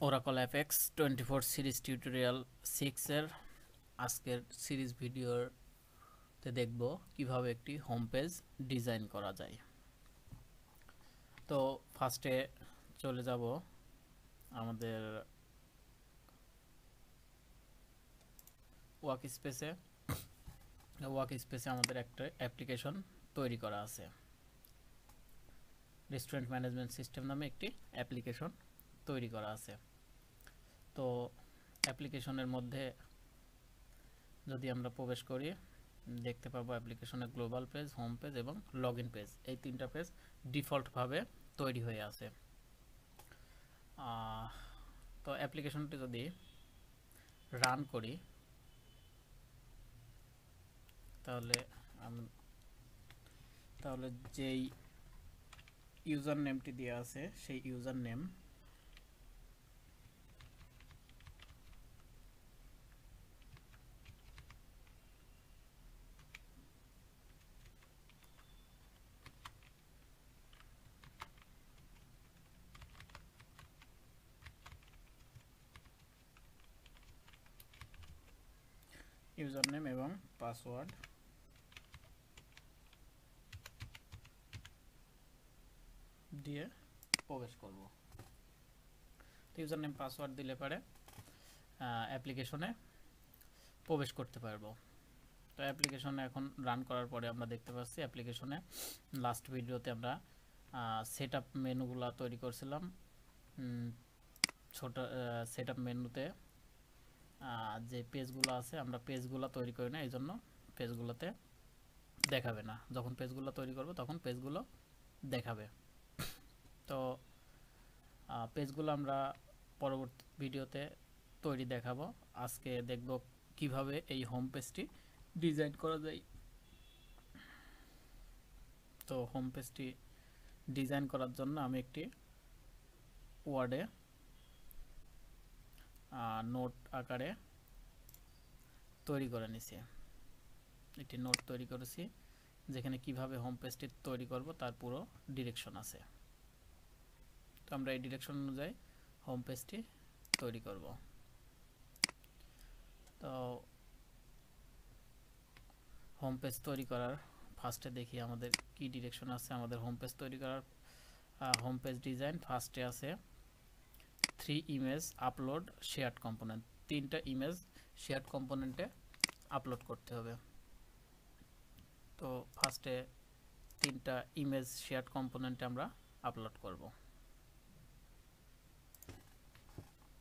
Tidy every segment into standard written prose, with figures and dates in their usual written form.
Oracle FX 24 series tutorial 6 এর আজকের series ভিডিওতে দেখব কিভাবে একটি হোম পেজ ডিজাইন করা যায়। তো ফার্স্টে চলে যাব আমাদের ওয়ার্কস্পেসে। আমাদের একটা অ্যাপ্লিকেশন তৈরি করা আছে, রেস্টুরেন্ট ম্যানেজমেন্ট সিস্টেম নামে একটি অ্যাপ্লিকেশন তৈরি করা আছে। তো অ্যাপ্লিকেশনের মধ্যে যদি আমরা প্রবেশ করি, দেখতে পাবো অ্যাপ্লিকেশনের গ্লোবাল পেজ, হোম পেজ এবং লগইন পেজ, এই তিনটা পেজ ডিফল্টভাবে তৈরি হয়ে আছে। তো অ্যাপ্লিকেশনটি যদি রান করি তাহলে যেই ইউজার নেমটি দেওয়া আছে সেই ইউজার নেম এবং পাসওয়ার্ড দিয়ে প্রবেশ করব। ইউজার নেম পাসওয়ার্ড দিলে পরে অ্যাপ্লিকেশনে প্রবেশ করতে পারবো। তো অ্যাপ্লিকেশনে এখন রান করার পরে আমরা দেখতে পাচ্ছি অ্যাপ্লিকেশনে লাস্ট ভিডিওতে আমরা সেটআপ মেনুগুলো তৈরি করছিলাম। ছোট সেটআপ মেনুতে যে পেজগুলো আছে আমরা পেজগুলো তৈরি করি না, এই জন্য পেজগুলোতে দেখাবে না। যখন পেজগুলো তৈরি করব তখন পেজগুলো দেখাবে। তো পেজগুলো আমরা পরবর্তী ভিডিওতে তৈরি দেখাবো। আজকে দেখব কিভাবে এই হোম পেজটি ডিজাইন করা যায়। তো হোম পেজটি ডিজাইন করার জন্য আমি একটি ওয়ার্ডে নোট আকারে তৈরি করে নিছি। একটি নোট তৈরি করেছি যেখানে কিভাবে হোম পেজটি তৈরি করব তার পুরো ডিরেকশন আছে। তো আমরা এই ডিরেকশন অনুযায়ী হোম পেজটি তৈরি করব। তো হোম পেজ তৈরি করার ফার্স্টে দেখি আমাদের কি ডিরেকশন আছে। আমাদের হোম পেজ তৈরি করার হোম পেজ ডিজাইন ফার্স্টে আছে 3 ইমেজ আপলোড শেয়ার্ড কম্পোনেন্ট। 3টা ইমেজ শেয়ার্ড কম্পোনেন্টে আপলোড করতে হবে। তো ফার্স্টে 3টা ইমেজ শেয়ার্ড কম্পোনেন্টে আমরা আপলোড করব।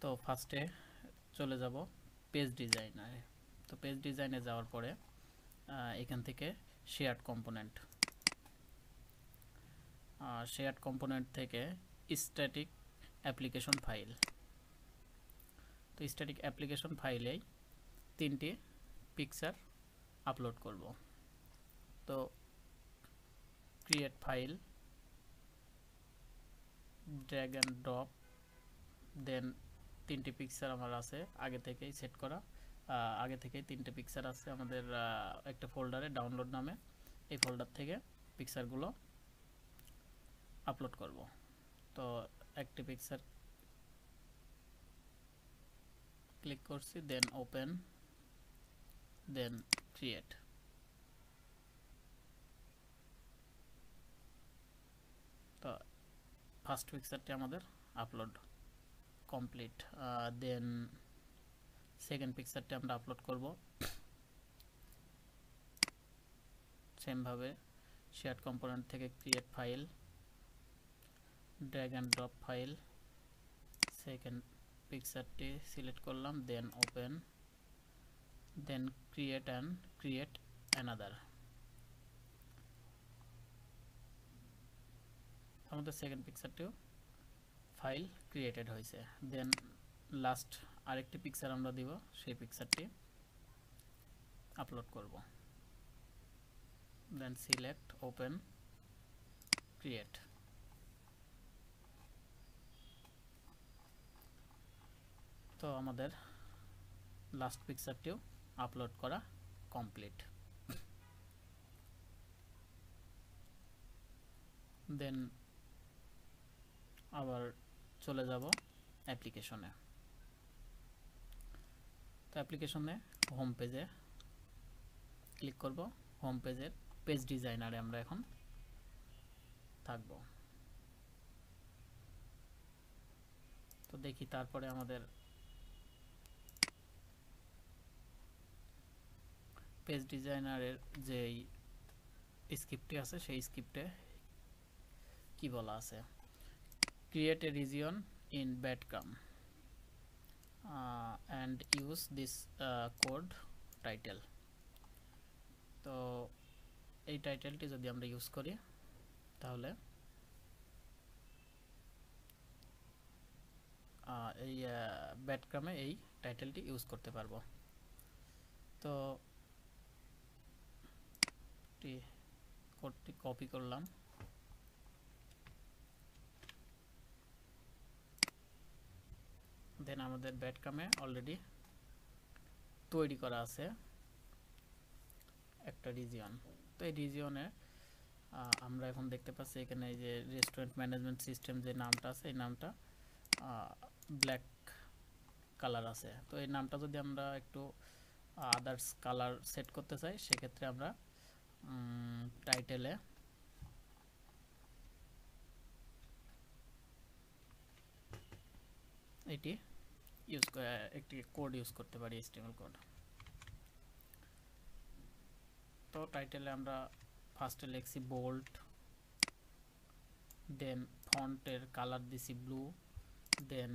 তো ফার্স্টে চলে যাব পেজ ডিজাইনারে। তো পেজ ডিজাইনে যাওয়ার পরে এখান থেকে শেয়ার্ড কম্পোনেন্ট থেকে স্ট্যাটিক অ্যাপ্লিকেশন ফাইল। তো স্ট্যাটিক অ্যাপ্লিকেশন ফাইলেই 3টি পিকচার আপলোড করব। তো create file, drag and drop, then 3টি পিকচার আমার আছে আগে থেকেই সেট করা। আগে থেকেই 3টে পিকচার আছে আমাদের একটা ফোল্ডারে ডাউনলোড নামে। এই ফোল্ডার থেকে পিকচারগুলো আপলোড করব। তো একটি পিকচার ক্লিক করছি, দেন ওপেন, দেন ক্রিয়েট। তো ফার্স্ট পিকচারটি আমাদের আপলোড কমপ্লিট। দেন সেকেন্ড পিকচারটি আমরা আপলোড করব সেমভাবে শেয়ার্ড কম্পোনেন্ট থেকে create file, drag and drop file, second পিকচারটি সিলেক্ট করলাম, then open, then create another. আমাদের সেকেন্ড পিকচারটিও ফাইল ক্রিয়েটেড হয়েছে। দেন লাস্ট আরেকটি পিকচার আমরা দিব, সেই পিকচারটি আপলোড করব। Then select, open, create. তো আমাদের লাস্ট পিকচারটিও আপলোড করা কমপ্লিট। দেন আবার চলে যাব অ্যাপ্লিকেশনে। তো অ্যাপ্লিকেশনে হোম পেজে ক্লিক করব। হোম পেজের পেজ ডিজাইনারে আমরা এখন থাকব। তো দেখি তারপরে আমাদের পেজ ডিজাইনারের যেই স্ক্রিপ্টটি আছে সেই স্ক্রিপ্টে কি বলা আছে, create a region in breadcrumb and use this code title. তো এই টাইটেলটি যদি আমরা ইউজ করি তাহলে এই ব্যাডক্রামে এই টাইটেলটি ইউজ করতে পারবো। তো কোডটি কপি করলাম, দেন আমাদের ব্যাডক্রামে অলরেডি তৈরি করা আছে একটা রিজিয়ন। তো এই রিজিয়নে আমরা এখন দেখতে পাচ্ছি এখানে এই যে রেস্টুরেন্ট ম্যানেজমেন্ট সিস্টেম যে নামটা আছে এই নামটা ব্ল্যাক কালার আছে। তো এই নামটা যদি আমরা একটু আদার্স কালার সেট করতে চাই সেক্ষেত্রে আমরা টাইটেলে এটি ইউজ একটি কোড ইউজ করতে পারি, HTML কোড। তো টাইটেলে আমরা ফার্স্টে লিখছি বোল্ড, দেন ফন্টের কালার দিছি ব্লু, দেন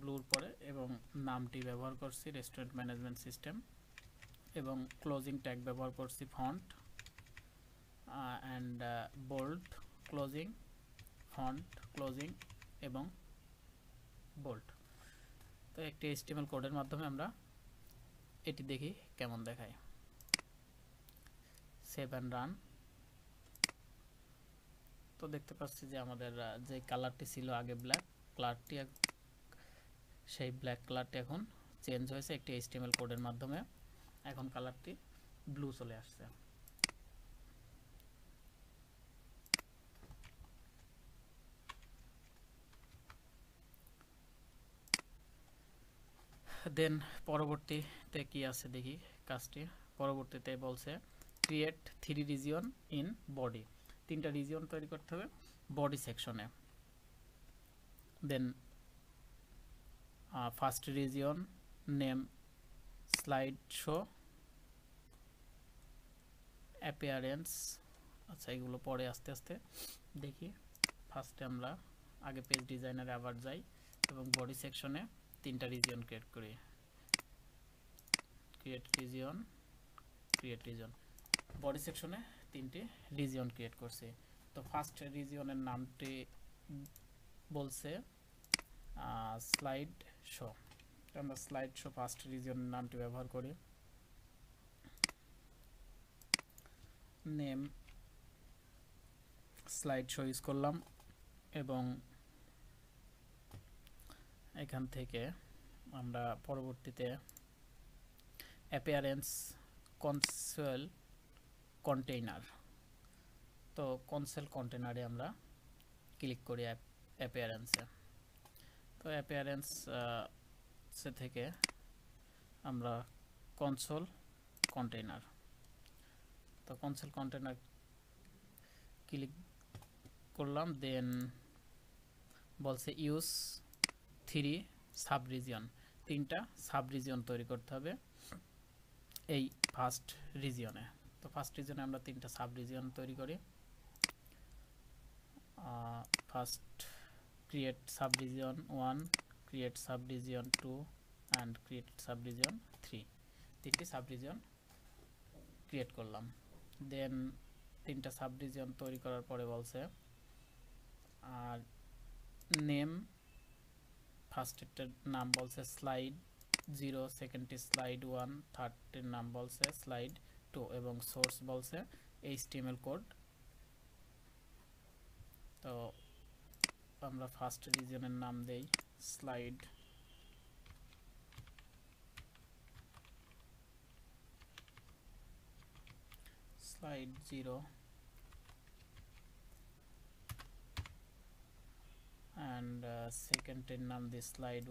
ব্লুর পরে এবং নামটি ব্যবহার করছি রেস্টুরেন্ট ম্যানেজমেন্ট সিস্টেম, এবং ক্লোজিং ট্যাগ ব্যবহার করছি font and bold closing, font closing এবং বোল্ড। তো একটি HTML কোডের মাধ্যমে আমরা এটি দেখি কেমন দেখায়। Save and run. তো দেখতে পাচ্ছি যে আমাদের যে কালারটি ছিল আগে ব্ল্যাক কালারটি, সেই ব্ল্যাক কালারটি এখন চেঞ্জ হয়েছে একটি HTML কোডের মাধ্যমে। এখন কালারটি ব্লু চলে আসছে। দেন পরবর্তীতে কি আছে দেখি কাজটি। পরবর্তীতে বলছে ক্রিয়েট 3 রিজিয়ন ইন বডি, 3টা রিজিয়ন তৈরি করতে হবে বডি সেকশনে। Then first region name slide show appearance. আচ্ছা এগুলো পরে আস্তে আস্তে দেখি। ফার্স্টে আমরা আগে পেজ ডিজাইনারে আবার যাই এবং বডি সেকশনে 3টা রিজিয়ন ক্রিয়েট করি। ক্রিয়েট রিজিয়ন বডি সেকশনে 3টি রিজিয়ন ক্রিয়েট করছি। তো ফার্স্ট রিজিয়নের নামটি বলছে স্লাইড শো। আমরা স্লাইড শো ফার্স্ট রিজিয়নের নামটি ব্যবহার করি। নেম স্লাইড শো ইউজ করলাম এবং এখান থেকে আমরা পরবর্তীতে অ্যাপিয়ারেন্স কনসোল কন্টেইনার। তো কনসোল কন্টেইনারে আমরা ক্লিক করি অ্যাপিয়ারেন্সে। তো অ্যাপিয়ারেন্স সে থেকে আমরা কনসোল কন্টেইনার, তো কনসোল কন্টেইনার ক্লিক করলাম। দেন বলছে ইউজ 3 সাব রিজিয়ন, 3টা সাব রিজিয়ন তৈরি করতে হবে এই ফার্স্ট রিজিয়নে। তো ফার্স্ট রিজিয়নে আমরা 3টা সাব রিজিয়ন তৈরি করি। First create sub region 1, create sub region 2 and create sub region 3, 3টি সাব রিজিয়ন ক্রিয়েট করলাম। দেন 3টা সাব রিজিয়ন তৈরি করার পরে বলছে আর নেম, ফার্স্টেরটার নাম বলছে স্লাইড 0, সেকেন্ডটি স্লাইড 1, থার্ডটির নাম বলছে স্লাইড 2 এবং সোর্স বলছে HTML কোড। তো আমরা ফার্স্ট রিজিয়নের নাম দেই স্লাইড 0, অ্যান্ড সেকেন্ডের নাম দিই স্লাইড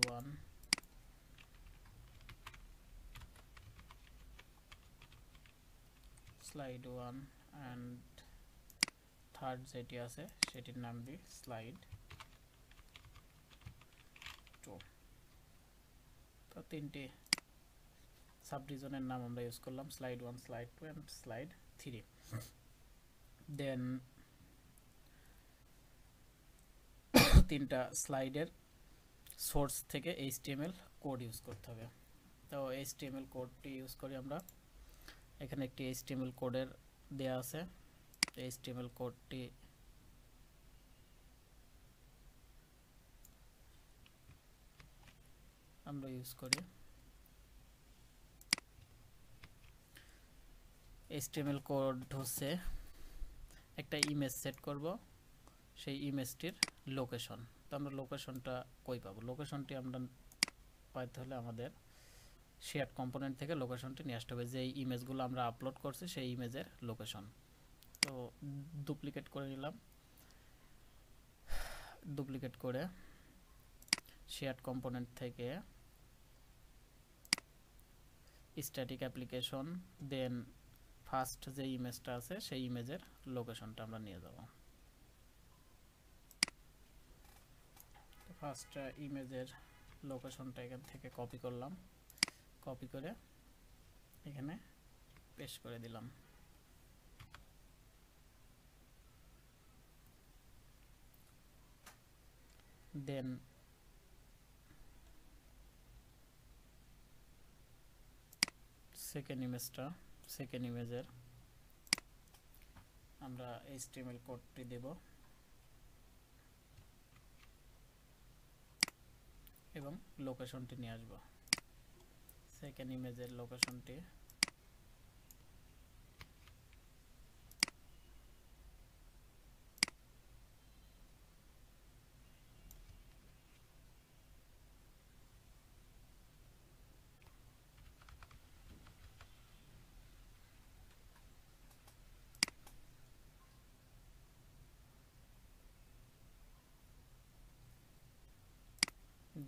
1, অ্যান্ড থার্ড যেটি আছে সেটির নাম দিই স্লাইড 2। তো তিনটি সাবডিভিশনের নাম আমরা ইউজ করলাম, স্লাইড 1, স্লাইড 2 অ্যান্ড স্লাইড 3। দেন তিনটা স্লাইডের সোর্স থেকে HTML কোড ইউজ করতে হবে। তো HTML কোডটি ইউজ করি আমরা। এখানে একটি HTML কোডের দেয়া আছে। HTML কোডটি আমরা ইউজ করি। HTML কোড হচ্ছে একটা ইমেজ সেট করব, সেই ইমেজটির লোকেশন। তো আমরা লোকেশনটা কই পাবো? লোকেশনটি আমরা পাইতে হলে আমাদের শেয়ার্ড কম্পোনেন্ট থেকে লোকেশনটি নিয়ে আসতে হবে, যেই ইমেজগুলো আমরা আপলোড করছি সেই ইমেজের লোকেশন। তো ডুপ্লিকেট করে নিলাম, ডুপ্লিকেট করে শেয়ার্ড কম্পোনেন্ট থেকে স্ট্যাটিক অ্যাপ্লিকেশন, দেন ফার্স্ট যে ইমেজটা আছে সেই ইমেজের লোকেশনটা আমরা নিয়ে যাব। ফার্স্ট ইমেজের লোকেশনটা এখান থেকে কপি করলাম, কপি করে এখানে পেস্ট করে দিলাম। দেন সেকেন্ড ইমেজের আমরা HTML কোডটি দেব এবং লোকেশনটি নিয়ে আসব। সেকেন্ড ইমেজের লোকেশনটি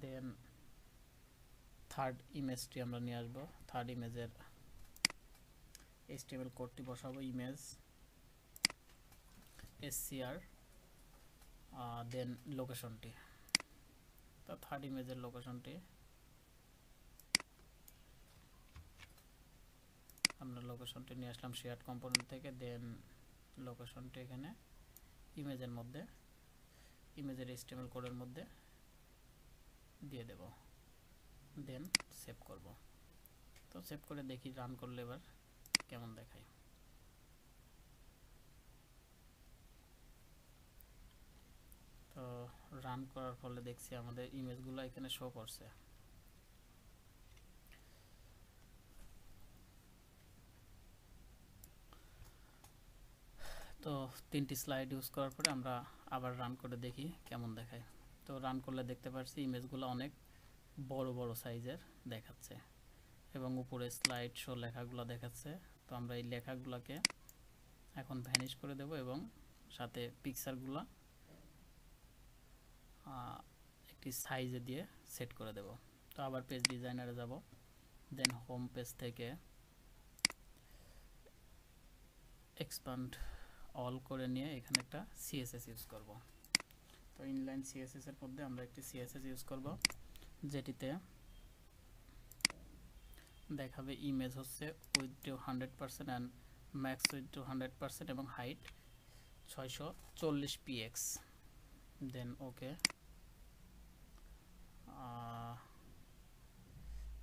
দেন থার্ড ইমেজটি আমরা নিয়ে আসব। থার্ড ইমেজের HTML কোডটি বসাবো, ইমেজ SCR, দেন লোকেশনটি। তো থার্ড ইমেজের লোকেশনটি আমরা নিয়ে আসলাম শেয়ার্ড কম্পোনেন্ট থেকে। দেন লোকেশনটি এখানে ইমেজের মধ্যে, ইমেজের HTML কোডের মধ্যে দিয়ে দেব, দেন সেভ করব। তো সেভ করে দেখি রান করলে এবার কেমন দেখায়। তো রান করার ফলে দেখছি আমাদের ইমেজগুলো এখানে শো করছে। তো তিনটি স্লাইড ইউজ করার পরে আমরা আবার রান করে দেখি কেমন দেখায়। তো রান করলে দেখতে পাচ্ছি ইমেজগুলো অনেক বড় বড় সাইজের দেখাচ্ছে এবং উপরে স্লাইড শো লেখাগুলো দেখাচ্ছে। তো আমরা এই লেখাগুলোকে এখন ভ্যানিশ করে দেব এবং সাথে পিকচারগুলো একটি সাইজে দিয়ে সেট করে দেব। তো আবার পেজ ডিজাইনারে যাব, দেন হোম পেজ থেকে এক্সপ্যান্ড অল করে নিয়ে এখানে একটা CSS ইউজ করব। তো ইনলাইন CSS এর মধ্যে আমরা একটি CSS ইউজ করব, যেটিতে দেখাবে ইমেজ হচ্ছে উইথ 100% অ্যান্ড ম্যাক্স উইথ 100% এবং হাইট 640 px। দেন ওকে।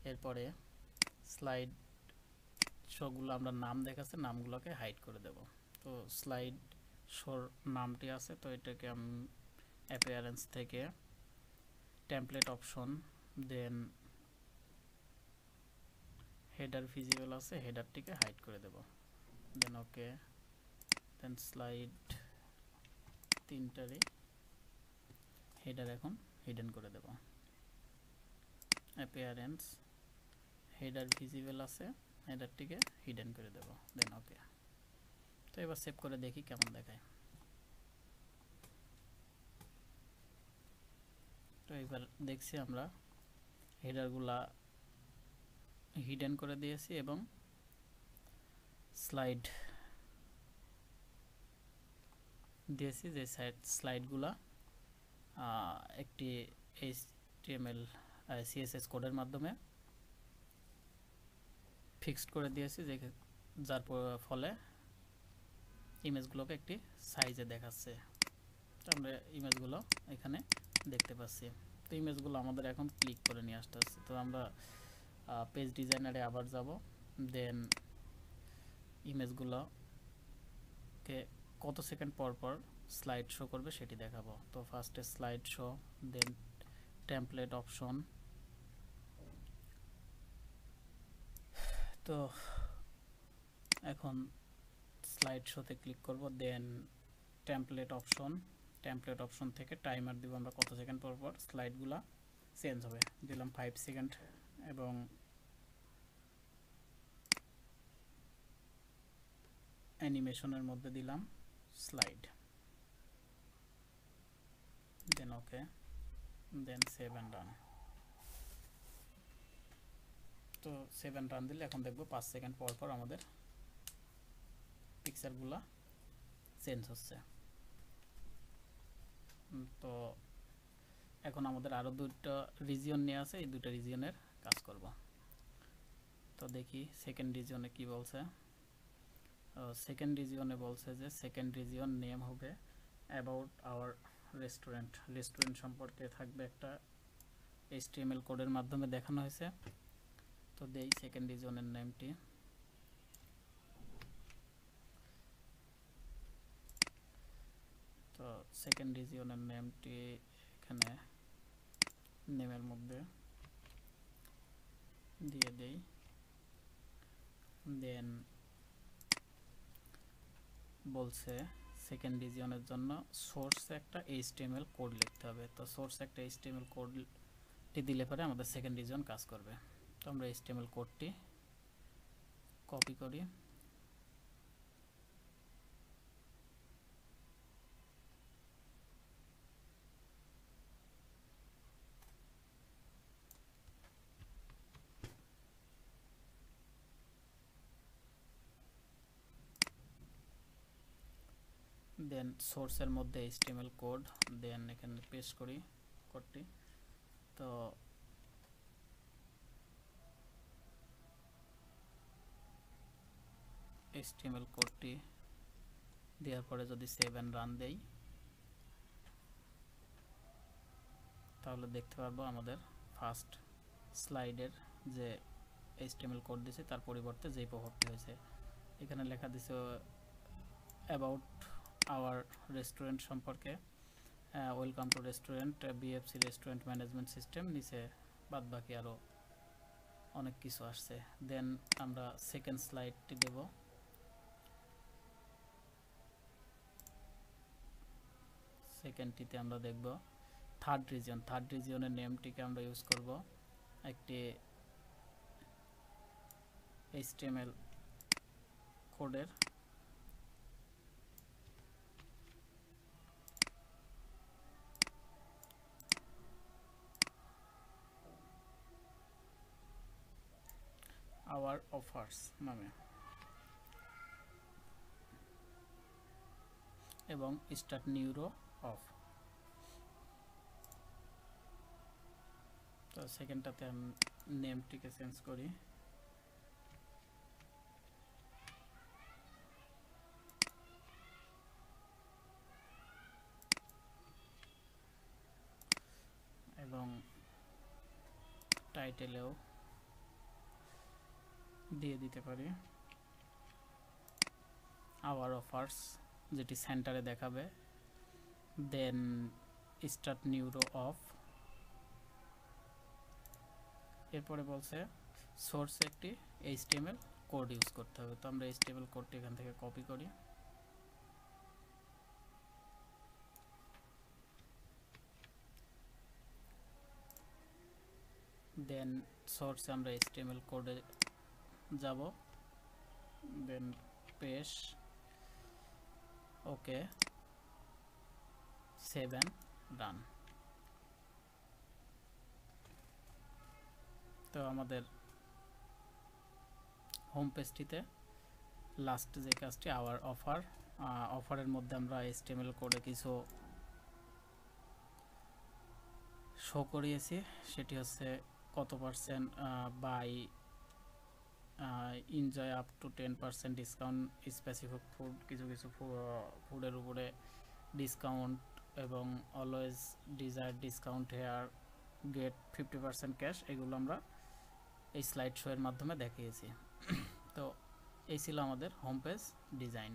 এরপরে স্লাইড শোগুলো আমরা নাম দেখাচ্ছে, নামগুলোকে হাইড করে দেব। তো স্লাইড শোর নামটি আছে, তো এটাকে আমি অ্যাপিয়ারেন্স থেকে টেমপ্লেট অপশন, দেন হেডার ভিজিবল আছে, হেডারটিকে হাইড করে দেব। দেন ওকে। দেন স্লাইড তিনটারই হেডার এখন হিডেন করে দেব। অ্যাপিয়ারেন্স, হেডার ভিজিবল আছে, হেডারটিকে হিডেন করে দেব। দেন ওকে। তো এবার সেভ করে দেখি কেমন দেখায়। তো এবার দেখছি আমরা হেডারগুলা হিডেন করে দিয়েছি এবং স্লাইড দিয়েছি, যে স্লাইডগুলা একটি HTML CSS কোডের মাধ্যমে ফিক্সড করে দিয়েছি, যার ফলে ইমেজগুলোকে একটি সাইজে দেখাচ্ছে। তো আমরা ইমেজগুলো এখানে দেখতে পাচ্ছি। তো ইমেজগুলো আমাদের এখন ক্লিক করে নিয়ে আসতে হচ্ছে। তো আমরা পেজ ডিজাইনারে আবার যাব, দেন ইমেজগুলোকে কত সেকেন্ড পর পর স্লাইড শো করবে সেটি দেখাবো। তো ফার্স্টে স্লাইড শো, দেন টেমপ্লেট অপশন। তো এখন স্লাইড শোতে ক্লিক করব, দেন টেমপ্লেট অপশন থেকে টাইমার দিব আমরা কত সেকেন্ড পর পর স্লাইডগুলা চেঞ্জ হবে। দিলাম 5 সেকেন্ড এবং অ্যানিমেশনের মধ্যে দিলাম slide, then okay, then save and run. তো সেভ এন্ড রান দিলে এখন দেখবো 5 সেকেন্ড পর পর আমাদের পিকচারগুলা চেঞ্জ হচ্ছে। তো এখন আমাদের আরো দুটো রিজিয়ন নিয়ে আছে, এই দুটো রিজিয়নের কাজ করব। তো দেখি সেকেন্ড রিজিয়নে কি বলছে। সেকেন্ড রিজিয়নে বলছে যে সেকেন্ড রিজিয়ন নেম হবে অ্যাবাউট আওয়ার রেস্টুরেন্ট। রেস্টুরেন্ট সম্পর্কে থাকবে একটা HTML কোডের মাধ্যমে দেখানো হয়েছে। তো দেই সেকেন্ড রিজিয়নের নেমটি, তো সেকেন্ড রিজিয়নের নেমটি এখানে নেমের মধ্যে দিয়ে দেই। দেন বলছে সেকেন্ড রিজিয়নের জন্য সোর্সে একটা HTML কোড লিখতে হবে। তো সোর্সে একটা HTML কোডটি দিলে পরে আমাদের সেকেন্ড রিজিয়ন কাজ করবে। তো আমরা HTML কোডটি কপি করি, দেন সোর্সের মধ্যে HTML কোড, দেন এখানে পেস্ট করি কোডটি। তো HTML কোডটি দেওয়ার পরে যদি সেভ এন্ড রান দেই তাহলে দেখতে পারবো আমাদের ফার্স্ট স্লাইডের যে HTML কোড দিয়েছে তার পরিবর্তে যেই প্রভাবটি হয়েছে। এখানে লেখা দিছে অ্যাবাউট আওয়ার রেস্টুরেন্ট সম্পর্কে, welcome to restaurant, BFC restaurant management system, নিচে বাদ বাকি আরও অনেক কিছু আসছে। দেন আমরা সেকেন্ড স্লাইডটি দেব। সেকেন্ডটিতে আমরা দেখব থার্ড রিজিয়নের নেমটিকে আমরা ইউজ করব একটি HTML কোডের আওয়ার অফার্স নামে এবং স্টার্ট নিউরো অফ। তো সেকেন্ডটাতে আমি নেমটিকে চেঞ্জ করি, এবং টাইটেলেও দিয়ে দিতে পারি আওয়ার অফার্স, যেটি সেন্টারে দেখাবে। দেন স্টার্ট নিউরো অফ। এরপরে বলছে সোর্সে একটি HTML কোড ইউজ করতে হবে। তো আমরা HTML কোডটি এখান থেকে কপি করি, দেন সোর্সে আমরা HTML কোডে যাব, then paste, okay, save and run. আমাদের হোম পেজটিতে লাস্ট যে কাজটি আওয়ার অফারের মধ্যে আমরা HTML কোডে কিছু শো করিয়েছি, সেটি হচ্ছে কত percent buy enjoy up to 10% discount specific food, কিছু কিছু ফুডের উপরে ডিসকাউন্ট, এবং always desire discount here get 50% cash, এগুলো আমরা এই স্লাইড শো এর মাধ্যমে দেখিয়েছি। তো এই ছিল আমাদের হোম পেজ ডিজাইন।